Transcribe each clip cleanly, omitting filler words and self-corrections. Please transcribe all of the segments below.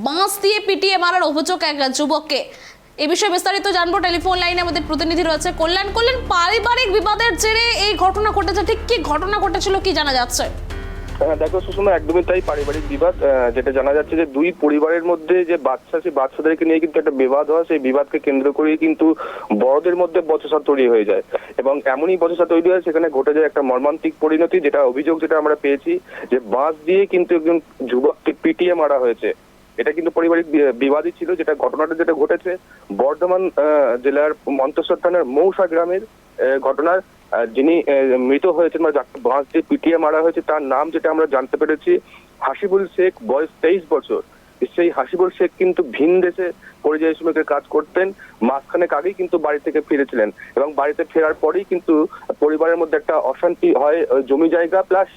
বাঁশ দিয়ে পিটিয়ে মারার অভিযোগ এক যুবককে। এই বিষয়ে বিস্তারিত জানবো, টেলিফোন লাইনে আমাদের প্রতিনিধি রয়েছে কল্যাণ। পারিবারিক বিবাদের জেরে এই ঘটনা ঘটেছে, ঠিক কি ঘটনা ঘটেছিল কি জানা যাচ্ছে? দেখো সুষমা, একদমই তাই। পারিবারিক বিবাদ, যেটা জানা যাচ্ছে যে দুই পরিবারের মধ্যে যে বাচ্চা, সেই বাচ্চাদেরকে নিয়ে কিন্তু একটা বিবাদ হয়। সেই বিবাদকে কেন্দ্র করেই কিন্তু বড়দের মধ্যে বচসা তৈরি হয়ে যায় এবং এমনই বচসা তৈরি হয় সেখানে ঘটে যায় একটা মর্মান্তিক পরিণতি। যেটা অভিযোগ যেটা আমরা পেয়েছি যে বাঁশ দিয়ে কিন্তু একজন যুবককে পিটিয়ে মারা হয়েছে। এটা কিন্তু পারিবারিক বিবাদই ছিল। ঘটনাটা যেটা ঘটেছে বর্ধমান জেলার মন্তেশ্বর থানার মৌসা গ্রামের ঘটনার। যিনি মৃত হয়েছেন বা যাকে বাঁশ দিয়ে পিটিয়ে মারা হয়েছে তার নাম যেটা আমরা জানতে পেরেছি হাসিবুল শেখ, বয়স 23 বছর। সেই হাসিবুল শেখ কিন্তু ভিন দেশে পরিযায়ী শ্রমিকের কাজ করতেন। মাসখানেক আগেই কিন্তু বাড়ি থেকে ফিরেছিলেন এবং বাড়িতে ফেরার পরেই কিন্তু পরিবারের মধ্যে একটা অশান্তি হয়, জমি জায়গা প্লাস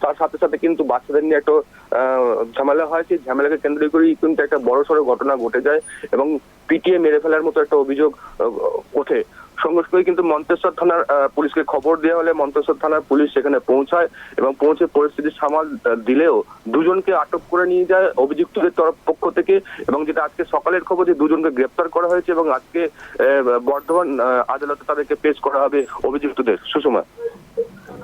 তার সাথে সাথে কিন্তু বাচ্চাদের নিয়ে একটা ঝামেলা হয়। সেই ঝামেলাকে কেন্দ্র করেই কিন্তু একটা বড়সড় ঘটনা ঘটে যায় এবং পিটিয়ে মেরে ফেলার মতো একটা অভিযোগ ওঠে। সঙ্গে সঙ্গে কিন্তু মন্তেশ্বর থানার পুলিশকে খবর দেওয়া হলে মন্তেশ্বর থানার পুলিশ সেখানে পৌঁছায় এবং পৌঁছে পরিস্থিতি সামাল দিলেও দুজনকে আটক করে নিয়ে যায় অভিযুক্তদের পক্ষ থেকে। এবং যেটা আজকে সকালের খবর যে দুজনকে গ্রেপ্তার করা হয়েছে এবং আজকে বর্ধমান আদালতে তাদেরকে পেশ করা হবে অভিযুক্তদের। সুষমা,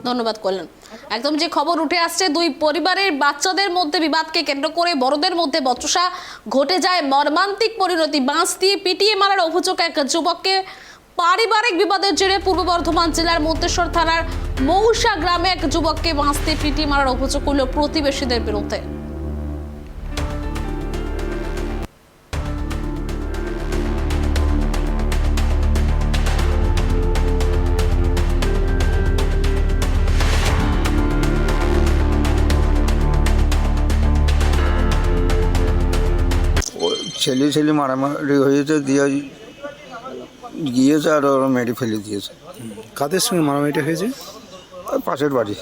ধন্যবাদ কল্যাণ। একদম যে খবর উঠে আসছে, দুই পরিবারের বাচ্চাদের মধ্যে বিবাদকে কেন্দ্র করে বড়দের মধ্যে বচসা ঘটে যায়, মর্মান্তিক পরিণতি। বাঁশ দিয়ে পিটিয়ে মারার অভিযোগ এক যুবককে। পারিবারিক বিবাদের জেরে পূর্ব বর্ধমান জেলার মন্তেশ্বর থানার মৌসা গ্রামে এক যুবককে বাঁশ দিয়ে পিটিয়ে মারার অভিযোগ করল প্রতিবেশীদের বিরুদ্ধে। ছেলে মারামারি হয়েছে, দিয়ে গিয়েছে আর ওরা মেরে ফেলে দিয়েছে। কাদের সঙ্গে মারামারিটা হয়েছে? ওই পাশের বাড়ি,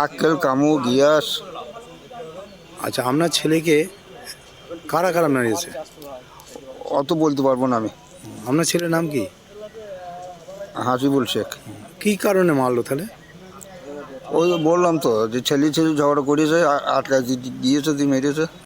আক্কেল, কামু, গিয়াস। আচ্ছা, আপনার ছেলেকে কারা কারা মেরেছে? অত বলতে পারবো না আমি। আপনার ছেলের নাম কি? হাসিবুল শেখ। কি কারণে মারলো তাহলে? ওই বললাম তো যে ছেলে ঝগড়া করেছে, আটকায় দিয়েছে, দিয়ে মেরেছে।